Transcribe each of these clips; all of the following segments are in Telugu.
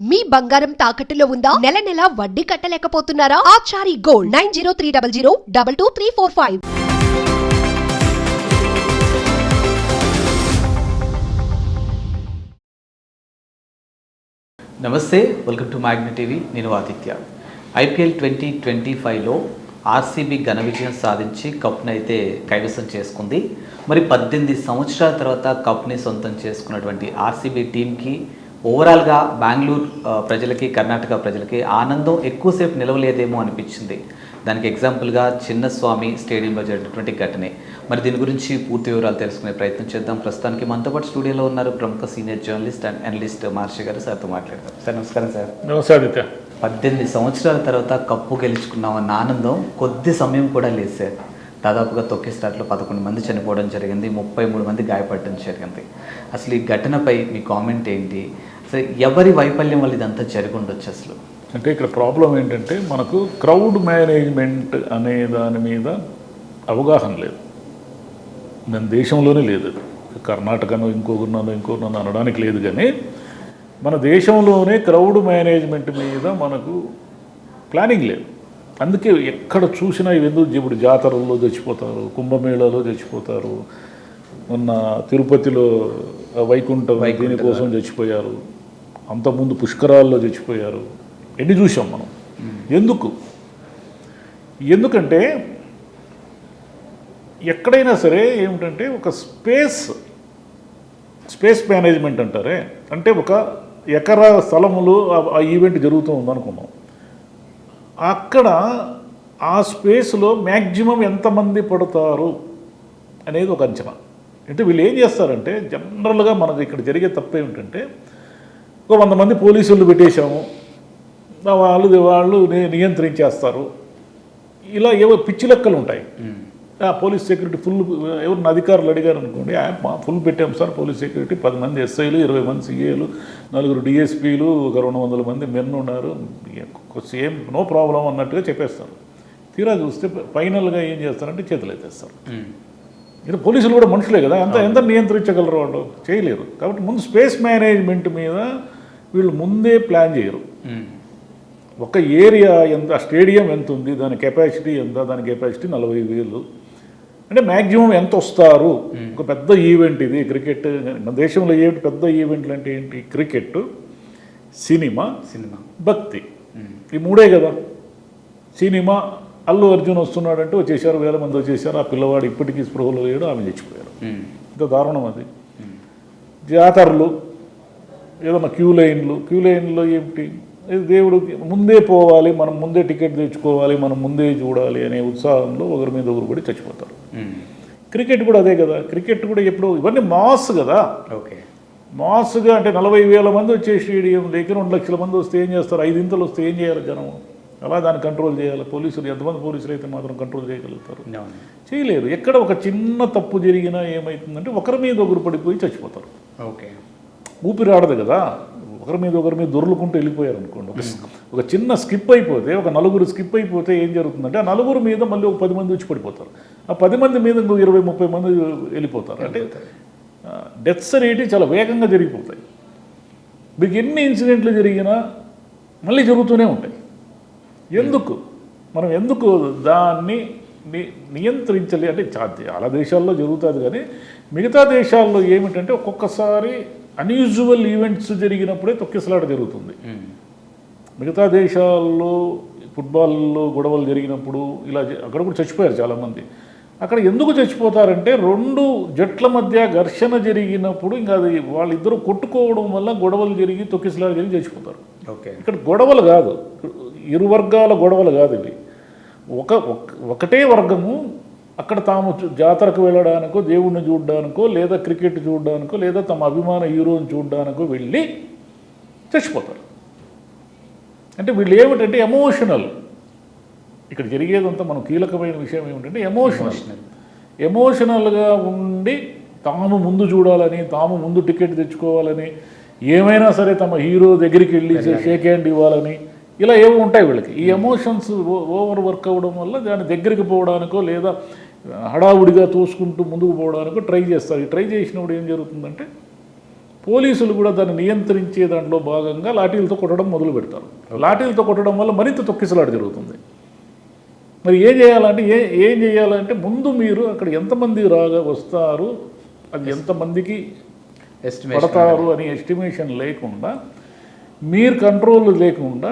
మీ బంగారం తాకట్టులో ఉందా? నెల నెల వడ్డీ కట్టలేకపోతున్నారా? ఆచారి గోల్డ్ 9030022345. నమస్తే, వెల్కమ్ టు మ్యాగ్నెట్ టీవీ. నేను ఆదిత్య. IPL 2025లో ఆర్సీబీ ఘన విజయం సాధించి కప్ని అయితే కైవసం చేసుకుంది. మరి 18 సంవత్సరాల తర్వాత కప్ని సొంతం చేసుకున్నటువంటి ఆర్సీబీ టీంకి ఓవరాల్గా బెంగళూరు ప్రజలకి, కర్ణాటక ప్రజలకి ఆనందం ఎక్కువసేపు నిలవలేదేమో అనిపించింది. దానికి ఎగ్జాంపుల్గా చిన్నస్వామి స్టేడియంలో జరిగినటువంటి ఘటనే. మరి దీని గురించి పూర్తి వివరాలు తెలుసుకునే ప్రయత్నం చేద్దాం. ప్రస్తుతానికి మనతో పాటు స్టూడియోలో ఉన్నారు ప్రముఖ సీనియర్ జర్నలిస్ట్ అండ్ అనలిస్ట్ మహర్షి గారు. సార్తో మాట్లాడతారు. సార్ నమస్కారం. సార్ నమస్తే ఆదిత్య. 18 సంవత్సరాల తర్వాత కప్పు గెలుచుకున్నామన్న ఆనందం కొద్ది సమయం కూడా లేదు సార్. దాదాపుగా తొక్కి స్టార్ట్లో 11 మంది చనిపోవడం జరిగింది, 33 మంది గాయపడడం జరిగింది. అసలు ఈ ఘటనపై మీ కామెంట్ ఏంటి? అసలు ఎవరి వైఫల్యం వల్ల ఇదంతా జరిగి ఉండొచ్చు? అసలు అంటే ఇక్కడ ప్రాబ్లం ఏంటంటే మనకు క్రౌడ్ మేనేజ్మెంట్ అనే దాని మీద అవగాహన లేదు. మన దేశంలోనే లేదు. కర్ణాటకను ఇంకొకరినో అనడానికి లేదు, కానీ మన దేశంలోనే క్రౌడ్ మేనేజ్మెంట్ మీద మనకు ప్లానింగ్ లేదు. అందుకే ఎక్కడ చూసినా ఇవెందుకు ఇప్పుడు జాతరల్లో చచ్చిపోతారు, కుంభమేళాలో చచ్చిపోతారు, మొన్న తిరుపతిలో వైకుంఠం దీనికోసం చచ్చిపోయారు, అంతకుముందు పుష్కరాల్లో చచ్చిపోయారు. ఎన్ని చూసాం మనం. ఎందుకంటే ఎక్కడైనా సరే ఏమిటంటే ఒక స్పేస్ మేనేజ్మెంట్ అంటారే, అంటే ఒక ఎకరా స్థలములో ఆ ఈవెంట్ జరుగుతూ ఉందనుకున్నాం. అక్కడ ఆ స్పేస్లో మ్యాక్సిమం ఎంతమంది పడతారు అనేది ఒక అంచనా. అంటే వీళ్ళు ఏం చేస్తారంటే జనరల్గా మనకు ఇక్కడ జరిగే తప్పు ఏమిటంటే, ఒక 100 మంది పోలీసులు పెట్టేశాము, వాళ్ళు నియంత్రించేస్తారు. ఇలా ఏవో పిచ్చి లెక్కలు ఉంటాయి. పోలీస్ సెక్యూరిటీ ఫుల్, ఎవరిని అధికారులు అడిగారు అనుకోండి, ఫుల్ పెట్టాం సార్ పోలీస్ సెక్యూరిటీ, 10 మంది ఎస్ఐలు, 20 మంది సిఏలు, 4 డిఎస్పీలు, ఒక 200 మంది మెన్ ఉన్నారు, సేమ్ నో ప్రాబ్లం అన్నట్టుగా చెప్పేస్తారు. తీరా చూస్తే ఫైనల్గా ఏం చేస్తారంటే చేతులు ఎత్తేస్తారు. ఇది పోలీసులు కూడా మనుషులే కదా, ఎంత నియంత్రించగలరు? వాళ్ళు చేయలేరు. కాబట్టి ముందు స్పేస్ మేనేజ్మెంట్ మీద వీళ్ళు ముందే ప్లాన్ చేయరు. ఒక ఏరియా ఎంత, స్టేడియం ఎంత ఉంది, దాని కెపాసిటీ ఎంత, దాని కెపాసిటీ 40,000, అంటే మ్యాక్సిమం ఎంత వస్తారు. ఒక పెద్ద ఈవెంట్ ఇది క్రికెట్. మన దేశంలో ఏమిటి పెద్ద ఈవెంట్లు అంటే ఏంటి? క్రికెట్, సినిమా, భక్తి, ఈ మూడే కదా. సినిమా అల్లు అర్జున్ వస్తున్నాడంటే వచ్చేసారు, 1000 మంది వచ్చేసారు. ఆ పిల్లవాడు ఇప్పటికీ స్పృహలో లేడు, ఆమె చచ్చిపోయారు. ఇంత దారుణం అది. జాతరలు, ఏదన్నా క్యూ లైన్లో ఏమిటి? దేవుడు ముందే పోవాలి, మనం ముందే టికెట్ తెచ్చుకోవాలి, మనం ముందే చూడాలి అనే ఉత్సాహంలో ఒకరి మీద ఒకరు పడి చచ్చిపోతారు. క్రికెట్ కూడా అదే కదా. క్రికెట్ కూడా ఎప్పుడు ఇవన్నీ మాస్ కదా. ఓకే, మాస్గా అంటే 40,000 మంది వచ్చే స్టేడియం దగ్గర 2 లక్షల మంది వస్తే ఏం చేస్తారు? 5 ఇంతలు వస్తే ఏం చేయాలి జనం? అలా దాన్ని కంట్రోల్ చేయాలి. పోలీసులు ఎంతమంది పోలీసులు అయితే మాత్రం కంట్రోల్ చేయగలుగుతారు? చేయలేరు. ఎక్కడ ఒక చిన్న తప్పు జరిగినా ఏమవుతుందంటే ఒకరి మీద ఒకరు పడిపోయి చచ్చిపోతారు. ఓకే, ఊపిరాడదు కదా. ఒకరి మీద దొర్లుకుంటూ వెళ్ళిపోయారు అనుకోండి. ఒక చిన్న స్కిప్ అయిపోతే, ఒక 4 స్కిప్ అయిపోతే ఏం జరుగుతుందంటే ఆ 4 మీద మళ్ళీ ఒక 10 మంది వచ్చి పడిపోతారు. ఆ 10 మంది మీద ఇంకో 20-30 మంది వెళ్ళిపోతారు. అంటే డెత్స్ అనేవి చాలా వేగంగా జరిగిపోతాయి. మీకు ఎన్ని ఇన్సిడెంట్లు జరిగినా మళ్ళీ జరుగుతూనే ఉంటాయి. మనం ఎందుకు దాన్ని నియంత్రించాలి అంటే చాలా దేశాల్లో జరుగుతుంది, కానీ మిగతా దేశాల్లో ఏమిటంటే ఒక్కొక్కసారి అన్యూజువల్ ఈవెంట్స్ జరిగినప్పుడే తొక్కిసలాట జరుగుతుంది. మిగతా దేశాల్లో ఫుట్బాల్లో గొడవలు జరిగినప్పుడు ఇలా అక్కడ కూడా చచ్చిపోయారు చాలామంది. అక్కడ ఎందుకు చచ్చిపోతారంటే 2 జట్ల మధ్య ఘర్షణ జరిగినప్పుడు ఇంకా అది వాళ్ళిద్దరూ కొట్టుకోవడం వల్ల గొడవలు జరిగి తొక్కిసలాట జరిగి చచ్చిపోతారు. ఓకే, ఇక్కడ గొడవలు కాదు, ఇరు వర్గాల గొడవలు కాదు ఇవి. ఒకటే వర్గము అక్కడ తాము జాతరకు వెళ్ళడానికో, దేవుడిని చూడడానికో, లేదా క్రికెట్ చూడడానికో, లేదా తమ అభిమాన హీరోని చూడడానికో వెళ్ళి చచ్చిపోతారు. అంటే వీళ్ళు ఏమిటంటే ఎమోషనల్. ఇక్కడ జరిగేదంతా మనం కీలకమైన విషయం ఏమిటంటే ఎమోషనల్గా ఉండి తాము ముందు చూడాలని, తాము ముందు టికెట్ తెచ్చుకోవాలని, ఏమైనా సరే తమ హీరో దగ్గరికి వెళ్ళి షేక్ హ్యాండ్ ఇవ్వాలని, ఇలా ఏమో ఉంటాయి వీళ్ళకి. ఈ ఎమోషన్స్ ఓవర్ వర్క్ అవ్వడం వల్ల దాని దగ్గరికి పోవడానికో లేదా హడావుడిగా తోసుకుంటూ ముందుకు పోవడానికో ట్రై చేస్తారు. ట్రై చేసినప్పుడు ఏం జరుగుతుందంటే పోలీసులు కూడా దాన్ని నియంత్రించే దాంట్లో భాగంగా లాఠీలతో కొట్టడం మొదలు పెడతారు. లాఠీలతో కొట్టడం వల్ల మరింత తొక్కిసలాట జరుగుతుంది. మరి ఏం చేయాలంటే ముందు మీరు అక్కడ ఎంతమంది వస్తారు, అది ఎంతమందికి పడతారు అని ఎస్టిమేషన్ లేకుండా, మీరు కంట్రోల్ లేకుండా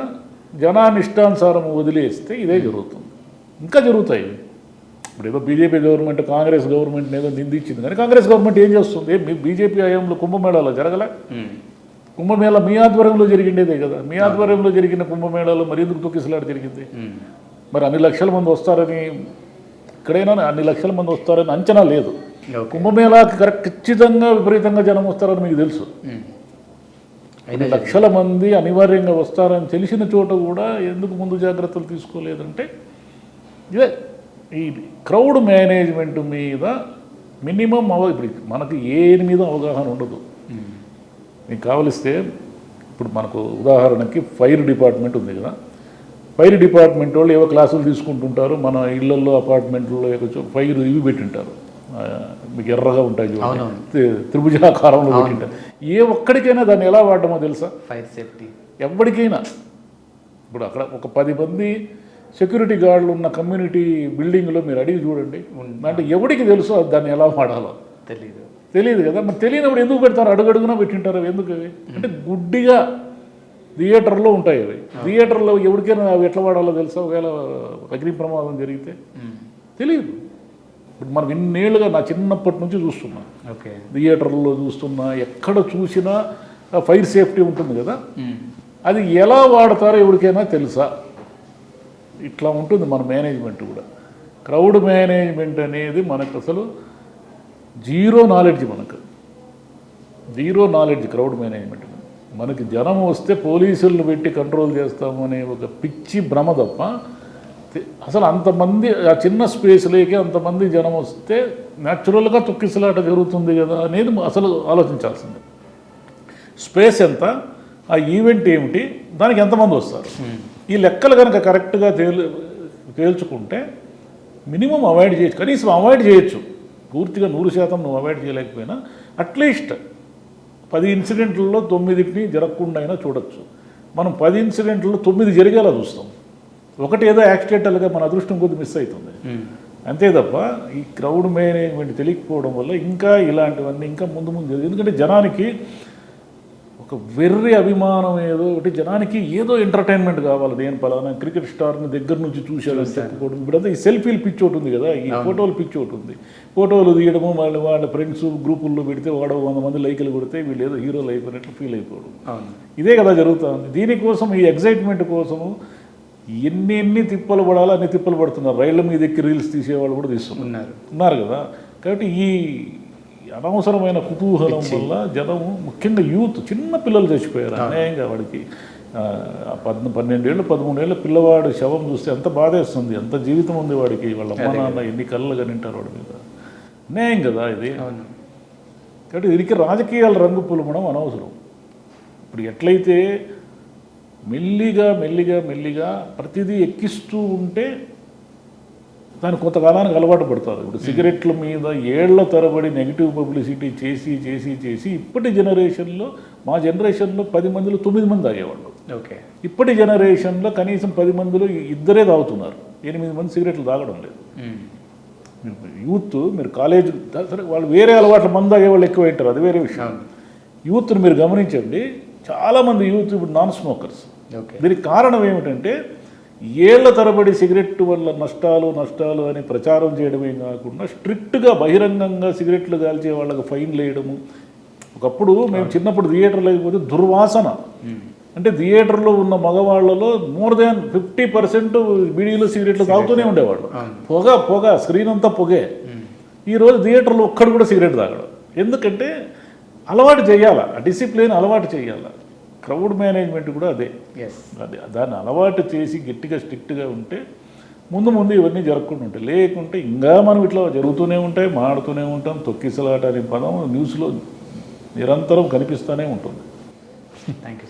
జనాన్ని ఇష్టానుసారం వదిలేస్తే ఇదే జరుగుతుంది. ఇంకా జరుగుతాయి. ఇప్పుడు ఏదో బీజేపీ గవర్నమెంట్ కాంగ్రెస్ గవర్నమెంట్ ఏదో నిందించింది, కానీ కాంగ్రెస్ గవర్నమెంట్ ఏం చేస్తుంది? మీ బీజేపీ హయాంలో కుంభమేళాలో జరగలే? కుంభమేళ మీ ఆధ్వర్యంలో జరిగిండేదే కదా. మీ ఆధ్వర్యంలో జరిగిన కుంభమేళాలో మరి ఎందుకు తొక్కిసలాట జరిగింది? మరి అన్ని లక్షల మంది వస్తారని, ఇక్కడైనా అన్ని లక్షల మంది వస్తారని అంచనా లేదు. కుంభమేళాకి ఖచ్చితంగా విపరీతంగా జనం వస్తారని మీకు తెలుసు. 5 లక్షల మంది అనివార్యంగా వస్తారని తెలిసిన చోట కూడా ఎందుకు ముందు జాగ్రత్తలు తీసుకోలేదంటే ఇదే ఈ క్రౌడ్ మేనేజ్మెంట్ మీద మినిమం ఇప్పుడు మనకి ఏని మీద అవగాహన ఉండదు. మీకు కావలిస్తే ఇప్పుడు మనకు ఉదాహరణకి ఫైర్ డిపార్ట్మెంట్ ఉంది కదా. ఫైర్ డిపార్ట్మెంట్ వాళ్ళు ఏవో క్లాసులు తీసుకుంటుంటారు. మన ఇళ్లలో అపార్ట్మెంట్లో ఫైర్ ఇవి పెట్టింటారు, మీకు ఎర్రగా ఉంటాయి చూడండి, త్రిభుజాకారంలో పెట్టింటారు. ఏ ఒక్కడికైనా దాన్ని ఎలా వాడటమో తెలుసా? ఫైర్ సేఫ్టీ ఎవరికైనా. ఇప్పుడు అక్కడ ఒక 10 మంది సెక్యూరిటీ గార్డులు ఉన్న కమ్యూనిటీ బిల్డింగ్లో మీరు అడిగి చూడండి, అంటే ఎవరికి తెలుసో దాన్ని ఎలా వాడాలో తెలియదు కదా. మరి తెలియనప్పుడు ఎందుకు పెడతారు? అడుగడుగునా పెట్టింటారు. ఎందుకు అవి అంటే గుడ్డిగా థియేటర్లో ఉంటాయి. అవి థియేటర్లో ఎవరికైనా అవి ఎట్లా వాడాలో తెలుసా? ఒకవేళ అగ్ని ప్రమాదం జరిగితే తెలియదు. ఇప్పుడు మనం ఇన్నేళ్ళుగా నా చిన్నప్పటి నుంచి చూస్తున్నా, థియేటర్లో చూస్తున్నా, ఎక్కడ చూసినా ఫైర్ సేఫ్టీ ఉంటుంది కదా. అది ఎలా వాడతారో ఎవరికైనా తెలుసా? ఇట్లా ఉంటుంది మన మేనేజ్మెంట్ కూడా. క్రౌడ్ మేనేజ్మెంట్ అనేది మనకు అసలు zero knowledge. Zero knowledge crowd management. మనకి జనం వస్తే పోలీసులను పెట్టి కంట్రోల్ చేస్తాము అనే ఒక పిచ్చి భ్రమ తప్ప అసలు అంతమంది ఆ చిన్న స్పేస్లోకి అంతమంది జనం వస్తే న్యాచురల్గా తొక్కిసలాట జరుగుతుంది కదా అనేది అసలు ఆలోచించాల్సిందే. స్పేస్ ఎంత, ఆ ఈవెంట్ ఏమిటి, దానికి ఎంతమంది వస్తారు, ఈ లెక్కలు కనుక కరెక్ట్గా తేల్చుకుంటే మినిమం అవాయిడ్ చేయొచ్చు. కనీసం అవాయిడ్ చేయొచ్చు. పూర్తిగా 100% నువ్వు అవాయిడ్ చేయలేకపోయినా అట్లీస్ట్ 10 ఇన్సిడెంట్లలో 9 జరగకుండా అయినా చూడొచ్చు. మనం 10 ఇన్సిడెంట్లలో 9 జరిగేలా చూస్తాం. ఒకటి ఏదో యాక్సిడెంటల్గా మన అదృష్టం కొద్ది మిస్ అవుతుంది అంతే తప్ప ఈ క్రౌడ్ మేనేజ్మెంట్ తెలియకపోవడం వల్ల ఇంకా ఇలాంటివన్నీ ఇంకా ముందు జరిగింది. ఎందుకంటే జనానికి ఒక వెర్రి అభిమానం ఏదో ఒకటి, జనానికి ఏదో ఎంటర్టైన్మెంట్ కావాలి. నేను పలానా క్రికెట్ స్టార్ని దగ్గర నుంచి చూశాను చెప్పుకోవడం. ఇప్పుడంతా ఈ సెల్ఫీలు పిచ్చి ఒకటి ఉంది కదా, ఈ ఫోటోలు పిచ్చి ఒకటి ఉంది. ఫోటోలు తీయడము, వాళ్ళ ఫ్రెండ్స్ గ్రూపుల్లో పెడితే 100 మంది లైకులు కొడితే వీళ్ళు ఏదో హీరోలు అయిపోయినట్లు ఫీల్ అయిపోవడం. ఇదే కదా జరుగుతుంది. దీనికోసం ఈ ఎగ్జైట్మెంట్ కోసము ఎన్ని తిప్పలు పడాలో అన్ని తిప్పలు పడుతున్నారు. రైళ్ల మీద ఎక్కి రీల్స్ తీసేవాళ్ళు కూడా ఉన్నారు కదా. కాబట్టి ఈ అనవసరమైన కుతూహలం వల్ల జనము, ముఖ్యంగా యూత్, చిన్న పిల్లలు చచ్చిపోయారు అన్యాయంగా. వాడికి 12 ఏళ్ళు 13 ఏళ్ళ పిల్లవాడు శవం చూస్తే ఎంత బాధేస్తుంది. ఎంత జీవితం ఉంది వాడికి, వాళ్ళ అమ్మ నాన్న ఎన్ని కళ్ళు కనింటారు వాడి మీద. అన్యాయం కదా ఇది. కాబట్టి దీనికి రాజకీయాల రంగు పులమడం అనవసరం. ఇప్పుడు ఎట్లయితే మెల్లిగా ప్రతిదీ ఎక్కిస్తూ ఉంటే దాని కొంతకాలానికి అలవాటు పడతారు. ఇప్పుడు సిగరెట్ల మీద ఏళ్ల తరబడి నెగిటివ్ పబ్లిసిటీ చేసి ఇప్పటి జనరేషన్లో, మా జనరేషన్లో 10 మందిలో 9 మంది తాగేవాళ్ళు. ఇప్పటి జనరేషన్లో కనీసం 10 మందిలో 2 తాగుతున్నారు. 8 మంది సిగరెట్లు తాగడం లేదు. యూత్ మీరు కాలేజ్ సరే వాళ్ళు వేరే అలవాట్ల మందు తాగేవాళ్ళు ఎక్కువ ఉంటారు, అది వేరే విషయం. యూత్ని మీరు గమనించండి, చాలామంది యూత్ ఇప్పుడు నాన్ స్మోకర్స్. దీనికి కారణం ఏమిటంటే ఏళ్ల తరబడి సిగరెట్ వల్ల నష్టాలు అని ప్రచారం చేయడమే కాకుండా స్ట్రిక్ట్గా బహిరంగంగా సిగరెట్లు కాల్చే వాళ్ళకి ఫైన్లు వేయడము. ఒకప్పుడు మేము చిన్నప్పుడు థియేటర్లో లేకపోతే దుర్వాసన, అంటే థియేటర్లో ఉన్న మగవాళ్లలో మోర్ దాన్ 50% బీడీలు సిగరెట్లు తాగుతూనే ఉండేవాళ్ళు. పొగ స్క్రీన్ అంతా పొగే. ఈరోజు థియేటర్లో ఒక్కడు కూడా సిగరెట్ తాగడం. ఎందుకంటే అలవాటు చేయాలా, డిసిప్లిన్ అలవాటు చేయాలా. క్రౌడ్ మేనేజ్మెంట్ కూడా అదే. దాన్ని అలవాటు చేసి గట్టిగా స్ట్రిక్ట్గా ఉంటే ముందు ఇవన్నీ జరగకుండా ఉంటాయి. లేకుంటే ఇంకా మనం ఇట్లా జరుగుతూనే ఉంటాయి, మాడుతూనే ఉంటాం. తొక్కిసలాట అనే పదం న్యూస్లో నిరంతరం కనిపిస్తూనే ఉంటుంది. Thank you.